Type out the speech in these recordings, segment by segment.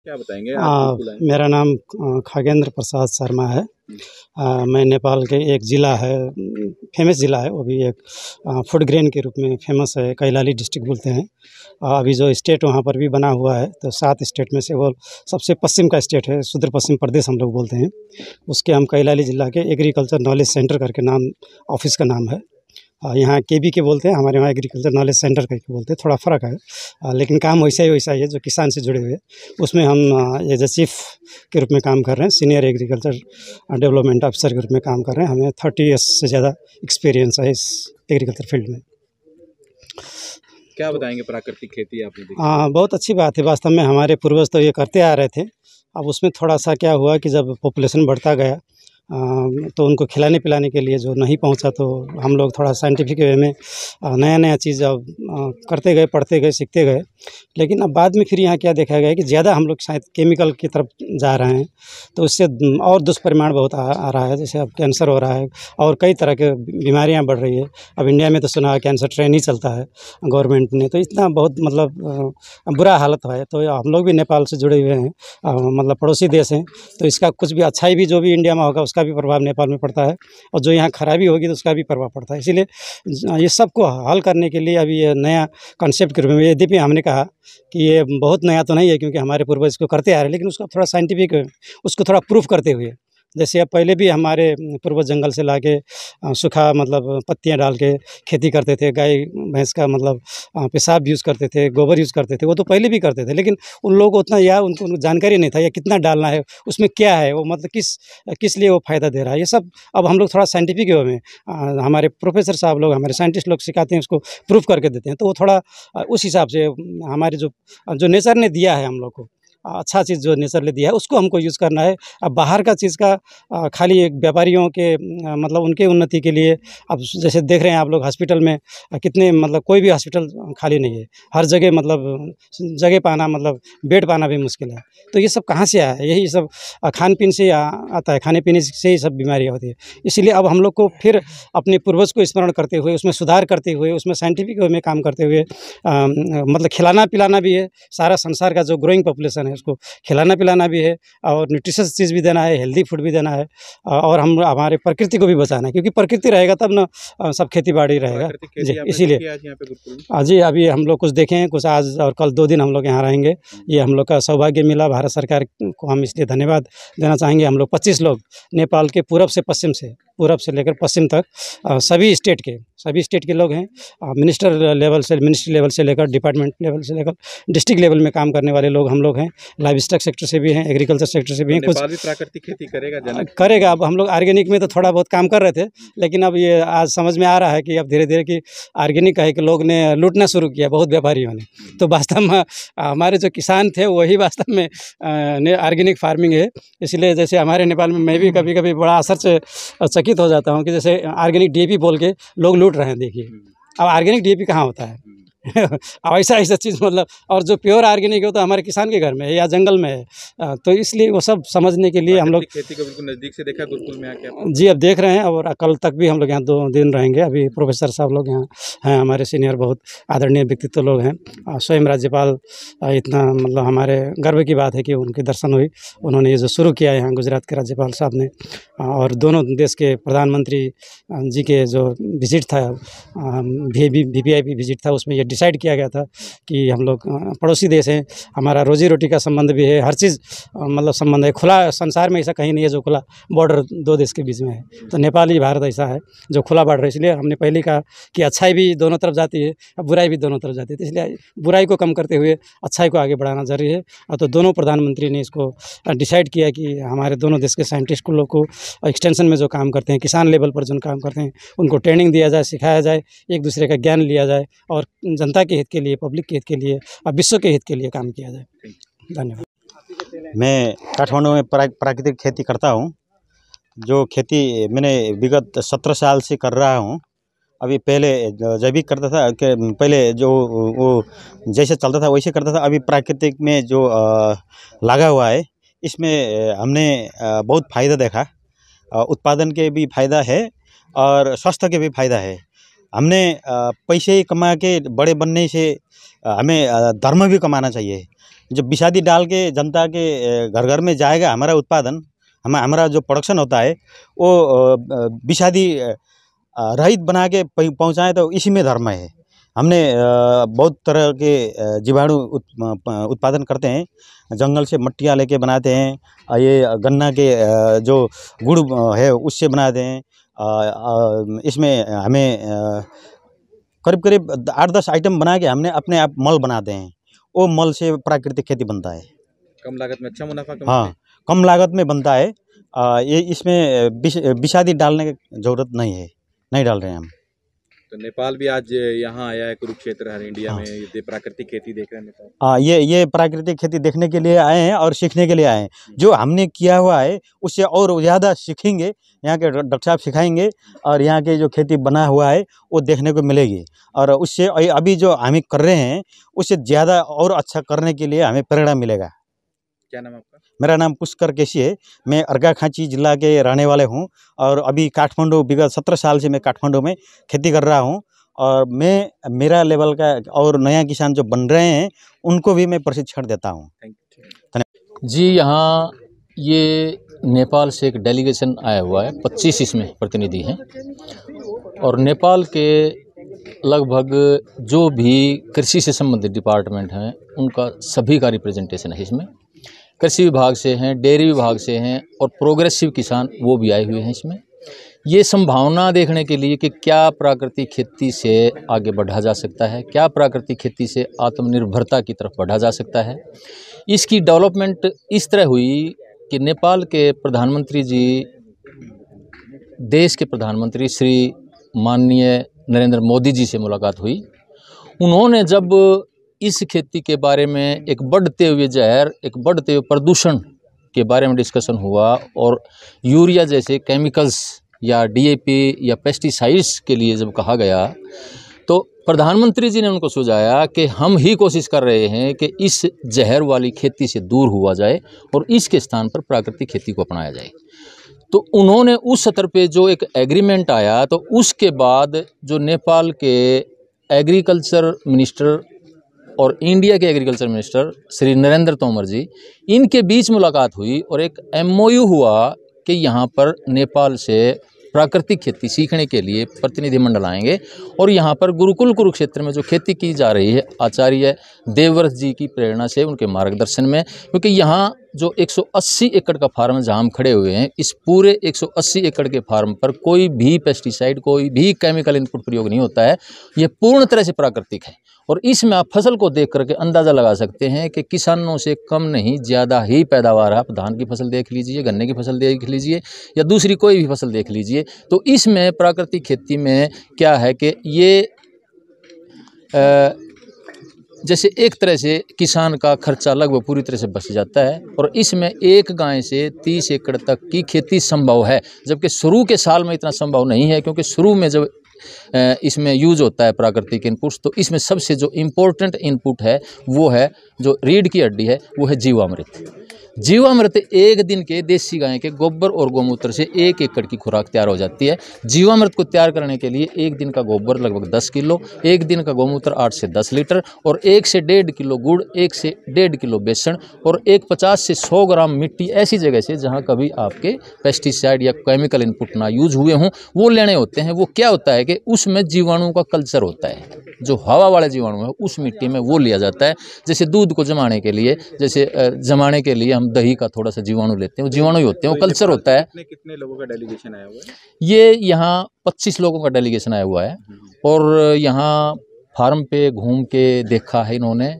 क्या बताएंगे आज बिल्कुल आए? मेरा नाम खगेंद्र प्रसाद शर्मा है। मैं नेपाल के एक ज़िला है, फेमस ज़िला है, वो भी एक फूड ग्रेन के रूप में फेमस है, कैलाली डिस्ट्रिक्ट बोलते हैं। अभी जो स्टेट वहाँ पर भी बना हुआ है, तो 7 स्टेट में से वो सबसे पश्चिम का स्टेट है, सुदूर पश्चिम प्रदेश हम लोग बोलते हैं। उसके हम कैलाली ज़िला के एग्रीकल्चर नॉलेज सेंटर करके नाम ऑफिस का नाम है। यहाँ केबी के बोलते हैं, हमारे वहाँ एग्रीकल्चर नॉलेज सेंटर करके बोलते हैं, थोड़ा फ़र्क है, लेकिन काम वैसा ही है जो किसान से जुड़े हुए। उसमें हम एज ए चीफ के रूप में काम कर रहे हैं, सीनियर एग्रीकल्चर डेवलपमेंट ऑफिसर के रूप में काम कर रहे हैं। हमें 30 ईयर्स से ज़्यादा एक्सपीरियंस है इस एग्रीकल्चर फील्ड में। क्या बताएंगे प्राकृतिक खेती आपने देखी? बहुत अच्छी बात है। वास्तव में हमारे पूर्वज तो ये करते आ रहे थे। अब उसमें थोड़ा सा क्या हुआ कि जब पॉपुलेशन बढ़ता गया, तो उनको खिलाने पिलाने के लिए जो नहीं पहुंचा, तो हम लोग थोड़ा साइंटिफिक वे में नया चीज़ अब करते गए, पढ़ते गए, सीखते गए। लेकिन अब बाद में फिर यहाँ क्या देखा गया कि ज़्यादा हम लोग शायद केमिकल की तरफ जा रहे हैं, तो उससे और दुष्परिणाम बहुत आ रहा है। जैसे अब कैंसर हो रहा है और कई तरह के बीमारियाँ बढ़ रही है। अब इंडिया में तो सुना है कैंसर ट्रेन ही चलता है गवर्नमेंट ने, तो इतना बहुत मतलब बुरा हालत है। तो हम लोग भी नेपाल से जुड़े हुए हैं, मतलब पड़ोसी देश हैं, तो इसका कुछ भी अच्छाई भी जो भी इंडिया में होगा उसका भी प्रभाव नेपाल में पड़ता है, और जो यहाँ खराबी होगी तो उसका भी प्रभाव पड़ता है। इसीलिए ये सबको हल करने के लिए अभी ये नया कॉन्सेप्ट के रूप में, यद्यपि हमने कहा कि ये बहुत नया तो नहीं है क्योंकि हमारे पूर्वज इसको करते आ रहे हैं, लेकिन उसका थोड़ा साइंटिफिक, उसको थोड़ा प्रूफ करते हुए, जैसे अब पहले भी हमारे पूर्वज जंगल से लाके सूखा मतलब पत्तियाँ डाल के खेती करते थे, गाय भैंस का मतलब पेशाब यूज़ करते थे, गोबर यूज़ करते थे, वो तो पहले भी करते थे। लेकिन उन लोगों को उतना या उनको जानकारी नहीं था या कितना डालना है, उसमें क्या है, वो मतलब किस लिए वो फ़ायदा दे रहा है, ये सब अब हम लोग थोड़ा साइंटिफिक वे में हमारे प्रोफेसर साहब लोग, हमारे साइंटिस्ट लोग सिखाते हैं, उसको प्रूफ करके देते हैं। तो वो थोड़ा उस हिसाब से हमारे जो नेचर ने दिया है हम लोग को, अच्छा चीज़ जो नेचर ने दिया है उसको हमको यूज़ करना है। अब बाहर का चीज़ का खाली एक व्यापारियों के मतलब उनके उन्नति के लिए, अब जैसे देख रहे हैं आप लोग हॉस्पिटल में कितने मतलब कोई भी हॉस्पिटल खाली नहीं है, हर जगह मतलब जगह पाना मतलब बेड पाना भी मुश्किल है। तो ये सब कहाँ से आया है? यही सब खान पीन से आता है, खाने पीने से ही सब बीमारियाँ होती है। इसीलिए अब हम लोग को फिर अपने पूर्वज को स्मरण करते हुए, उसमें सुधार करते हुए, उसमें साइंटिफिक वे में काम करते हुए मतलब खिलाना पिलाना भी है। सारा संसार का जो ग्रोइंग पॉपुलेशन है उसको खिलाना पिलाना भी है, और न्यूट्रिशियस चीज़ भी देना है, हेल्दी फूड भी देना है, और हम हमारे प्रकृति को भी बचाना है, क्योंकि प्रकृति रहेगा तब ना सब खेती बाड़ी रहेगा जी। इसीलिए जी अभी हम लोग कुछ देखे हैं, कुछ आज और कल 2 दिन हम लोग यहाँ रहेंगे। ये हम लोग का सौभाग्य मिला, भारत सरकार को हम इसलिए धन्यवाद देना चाहेंगे। हम लोग 25 लोग नेपाल के पूरब से लेकर पश्चिम तक सभी स्टेट के लोग हैं। मिनिस्ट्री लेवल से लेकर डिपार्टमेंट लेवल से लेकर डिस्ट्रिक्ट लेवल में काम करने वाले लोग हम लोग हैं। लाइव स्टॉक सेक्टर से भी हैं, एग्रीकल्चर सेक्टर से भी हैं। नेपाल भी प्राकृतिक खेती करेगा। अब हम लोग ऑर्गेनिक में तो थोड़ा बहुत काम कर रहे थे, लेकिन अब ये आज समझ में आ रहा है कि अब धीरे धीरे कि ऑर्गेनिक है कि लोग ने लूटना शुरू किया, बहुत व्यापारियों ने। तो वास्तव में हमारे जो किसान थे वही वास्तव में ऑर्गेनिक फार्मिंग है। इसलिए जैसे हमारे नेपाल में मैं भी कभी कभी बड़ा असर से चकित हो जाता हूँ कि जैसे ऑर्गेनिक डीएपी बोल के लोग लूट रहे हैं। देखिए अब ऑर्गेनिक डीएपी कहाँ होता है अब ऐसा चीज़ मतलब, और जो प्योर ऑर्गेनिक हो तो हमारे किसान के घर में है या जंगल में है। तो इसलिए वो सब समझने के लिए हम लोग खेती को बिल्कुल नज़दीक से देखा गुरुकुल में आके। जी अब देख रहे हैं, और कल तक भी हम लोग यहाँ 2 दिन रहेंगे। अभी प्रोफेसर साहब लोग यहाँ हैं, हमारे सीनियर बहुत आदरणीय व्यक्तित्व लोग हैं। स्वयं राज्यपाल, इतना मतलब हमारे गर्व की बात है कि उनके दर्शन हुई। उन्होंने ये जो शुरू किया यहाँ गुजरात के राज्यपाल साहब ने, और दोनों देश के प्रधानमंत्री जी के जो विजिट था, VVIP विजिट था, उसमें ये डिसाइड किया गया था कि हम लोग पड़ोसी देश हैं, हमारा रोजी रोटी का संबंध भी है, हर चीज़ मतलब संबंध है। खुला संसार में ऐसा कहीं नहीं है जो खुला बॉर्डर 2 देश के बीच में है। तो नेपाल ही भारत ऐसा है जो खुला बॉर्डर है। इसलिए हमने पहले कहा कि अच्छाई भी दोनों तरफ जाती है, अब बुराई भी दोनों तरफ जाती है। तो इसलिए बुराई को कम करते हुए अच्छाई को आगे बढ़ाना जरूरी है। तो दोनों प्रधानमंत्री ने इसको डिसाइड किया कि हमारे दोनों देश के साइंटिस्ट लोग को एक्सटेंशन में जो काम करते हैं, किसान लेवल पर जो काम करते हैं, उनको ट्रेनिंग दिया जाए, सिखाया जाए, एक दूसरे का ज्ञान लिया जाए, और जनता के हित के लिए, पब्लिक के हित के लिए और विश्व के हित के लिए काम किया जाए। धन्यवाद। मैं काठमांडू में प्राकृतिक खेती करता हूँ। जो खेती मैंने विगत 17 साल से कर रहा हूँ। अभी पहले जैविक करता था, कि पहले जो वो जैसे चलता था वैसे करता था। अभी प्राकृतिक में जो लगा हुआ है, इसमें हमने बहुत फ़ायदा देखा। उत्पादन के भी फ़ायदा है और स्वास्थ्य के भी फ़ायदा है। हमने पैसे कमा के बड़े बनने से हमें धर्म भी कमाना चाहिए। जब विषादी डाल के जनता के घर घर में जाएगा हमारा उत्पादन, हमारा जो प्रोडक्शन होता है वो विषादी रहित बना के पहुँचाएँ तो इसी में धर्म है। हमने बहुत तरह के जीवाणु उत्पादन करते हैं, जंगल से मट्टियाँ लेके बनाते हैं, ये गन्ना के जो गुड़ है उससे बनाते हैं। इसमें हमें करीब करीब 8-10 आइटम बना के हमने अपने आप मल बनाते हैं, वो मल से प्राकृतिक खेती बनता है। कम लागत में अच्छा मुनाफा हाँ, कम लागत में बनता है। ये इसमें विषादी डालने की ज़रूरत नहीं है, नहीं डाल रहे हैं हम। तो नेपाल भी आज यहाँ आया है, कुरुक्षेत्र हर इंडिया में ये प्राकृतिक खेती देख रहे हैं नेपाल। हाँ, ये प्राकृतिक खेती देखने के लिए आए हैं और सीखने के लिए आए हैं। जो हमने किया हुआ है उससे और ज़्यादा सीखेंगे, यहाँ के डॉक्टर साहब सिखाएंगे और यहाँ के जो खेती बना हुआ है वो देखने को मिलेगी। और उससे अभी जो हम कर रहे हैं उससे ज़्यादा और अच्छा करने के लिए हमें प्रेरणा मिलेगा। क्या नाम आपका? मेरा नाम पुष्कर केसी है। मैं अर्घाखाँची जिला के रहने वाले हूँ और अभी काठमांडू विगत 17 साल से मैं काठमांडू में खेती कर रहा हूँ। और मैं मेरा लेवल का और नया किसान जो बन रहे हैं उनको भी मैं प्रशिक्षण देता हूँ। जी, यहाँ ये नेपाल से एक डेलीगेशन आया हुआ है, 25 इसमें प्रतिनिधि हैं और नेपाल के लगभग जो भी कृषि से संबंधित डिपार्टमेंट हैं उनका सभी का रिप्रेजेंटेशन है इसमें। कृषि विभाग से हैं, डेयरी विभाग से हैं और प्रोग्रेसिव किसान वो भी आए हुए हैं इसमें। ये संभावना देखने के लिए कि क्या प्राकृतिक खेती से आगे बढ़ा जा सकता है, क्या प्राकृतिक खेती से आत्मनिर्भरता की तरफ बढ़ा जा सकता है। इसकी डेवलपमेंट इस तरह हुई कि नेपाल के प्रधानमंत्री जी, देश के प्रधानमंत्री श्री माननीय नरेंद्र मोदी जी से मुलाकात हुई। उन्होंने जब इस खेती के बारे में एक बढ़ते हुए जहर, एक बढ़ते हुए प्रदूषण के बारे में डिस्कशन हुआ और यूरिया जैसे केमिकल्स या डीएपी या पेस्टिसाइड्स के लिए जब कहा गया तो प्रधानमंत्री जी ने उनको सुझाया कि हम ही कोशिश कर रहे हैं कि इस जहर वाली खेती से दूर हुआ जाए और इसके स्थान पर प्राकृतिक खेती को अपनाया जाए। तो उन्होंने उस स्तर पे जो एक एग्रीमेंट आया तो उसके बाद जो नेपाल के एग्रीकल्चर मिनिस्टर और इंडिया के एग्रीकल्चर मिनिस्टर श्री नरेंद्र तोमर जी, इनके बीच मुलाकात हुई और एक MOU हुआ कि यहाँ पर नेपाल से प्राकृतिक खेती सीखने के लिए प्रतिनिधिमंडल आएंगे और यहाँ पर गुरुकुल कुरुक्षेत्र में जो खेती की जा रही है आचार्य देवव्रत जी की प्रेरणा से, उनके मार्गदर्शन में, क्योंकि यहाँ जो 180 एकड़ का फार्म जहाँ हम खड़े हुए हैं, इस पूरे 180 एकड़ के फार्म पर कोई भी पेस्टिसाइड, कोई भी केमिकल इनपुट प्रयोग नहीं होता है। ये पूर्ण तरह से प्राकृतिक है और इसमें आप फसल को देख करके अंदाज़ा लगा सकते हैं कि किसानों से कम नहीं ज़्यादा ही पैदावार है। आप धान की फसल देख लीजिए, गन्ने की फसल देख लीजिए या दूसरी कोई भी फसल देख लीजिए। तो इसमें प्राकृतिक खेती में क्या है कि ये जैसे एक तरह से किसान का खर्चा लगभग पूरी तरह से बच जाता है और इसमें एक गाय से 30 एकड़ तक की खेती संभव है, जबकि शुरू के साल में इतना संभव नहीं है क्योंकि शुरू में जब इसमें यूज होता है प्राकृतिक इनपुट्स तो इसमें सबसे जो इम्पोर्टेंट इनपुट है वो है जो रीढ़ की हड्डी है, वो है जीवामृत। जीवामृत एक दिन के देसी गाय के गोबर और गोमूत्र से 1 एकड़ की खुराक तैयार हो जाती है। जीवामृत को तैयार करने के लिए एक दिन का गोबर लगभग 10 किलो, एक दिन का गोमूत्र 8 से 10 लीटर और 1 से 1.5 किलो गुड़, 1 से 1.5 किलो बेसन और 50 से 100 ग्राम मिट्टी ऐसी जगह से जहां कभी आपके पेस्टिसाइड या केमिकल इनपुट ना यूज हुए हों वो लेने होते हैं। वो क्या होता है कि उसमें जीवाणुओं का कल्चर होता है, जो हवा वाले जीवाणु है उस मिट्टी में वो लिया जाता है। जैसे दूध को जमाने के लिए, जैसे जमाने के लिए हम दही का थोड़ा सा जीवाणु लेते हैं, वो जीवाणु ही होते हैं, वो कल्चर होता है। कितने लोगों का डेलीगेशन आया हुआ है? ये यहाँ 25 लोगों का डेलीगेशन आया हुआ है और यहाँ फार्म पे घूम के देखा है इन्होंने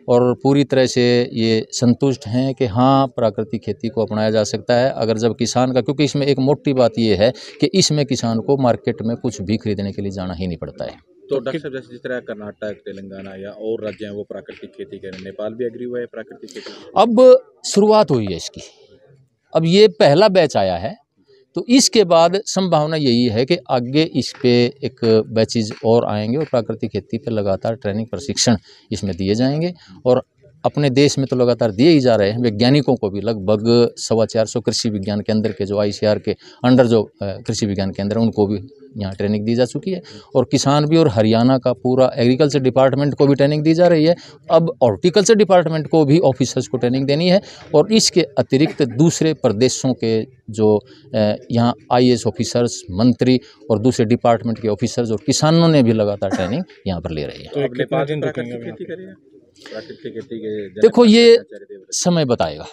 और पूरी तरह से ये संतुष्ट हैं कि हाँ प्राकृतिक खेती को अपनाया जा सकता है अगर जब किसान का, क्योंकि इसमें एक मोटी बात ये है कि इसमें किसान को मार्केट में कुछ भी खरीदने के लिए जाना ही नहीं पड़ता है। तो डॉक्टर साहब जैसे जिस तरह कर्नाटक, तेलंगाना या और राज्य हैं वो प्राकृतिक खेती कर रहे हैं, नेपाल भी एग्री हुआ है प्राकृतिक खेती? अब शुरुआत हुई है इसकी, अब ये पहला बैच आया है तो इसके बाद संभावना यही है कि आगे इस पे एक बैचेज और आएंगे और प्राकृतिक खेती पे लगातार ट्रेनिंग प्रशिक्षण इसमें दिए जाएंगे और अपने देश में तो लगातार दिए ही जा रहे हैं। वैज्ञानिकों को भी लगभग 450 कृषि विज्ञान केंद्र के जो ICAR के अंडर जो कृषि विज्ञान केंद्र हैं उनको भी यहाँ ट्रेनिंग दी जा चुकी है और किसान भी, और हरियाणा का पूरा एग्रीकल्चर डिपार्टमेंट को भी ट्रेनिंग दी जा रही है। अब हॉर्टिकल्चर डिपार्टमेंट को भी ऑफिसर्स को ट्रेनिंग देनी है और इसके अतिरिक्त दूसरे प्रदेशों के जो यहाँ IAS ऑफिसर्स, मंत्री और दूसरे डिपार्टमेंट के ऑफिसर्स और किसानों ने भी लगातार ट्रेनिंग यहाँ पर ले रही है। तो अब नेपाल में प्राकृतिक खेती करेगा? प्राकृतिक खेती के देखो, ये समय बताएगा,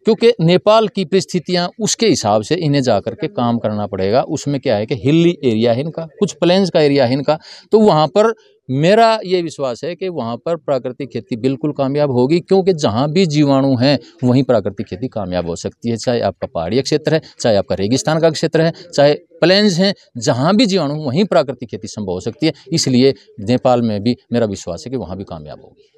क्योंकि नेपाल की परिस्थितियां उसके हिसाब से इन्हें जाकर के काम करना पड़ेगा। उसमें क्या है कि हिली एरिया है इनका, कुछ प्लेन्स का एरिया है इनका, तो वहाँ पर मेरा ये विश्वास है कि वहाँ पर प्राकृतिक खेती बिल्कुल कामयाब होगी, क्योंकि जहाँ भी जीवाणु हैं वहीं प्राकृतिक खेती कामयाब हो सकती है। चाहे आपका पहाड़ी क्षेत्र है, चाहे आपका रेगिस्तान का क्षेत्र है, चाहे प्लेन्स हैं, जहाँ भी जीवाणु वहीं प्राकृतिक खेती संभव हो सकती है। इसलिए नेपाल में भी मेरा विश्वास है कि वहाँ भी कामयाब होगी।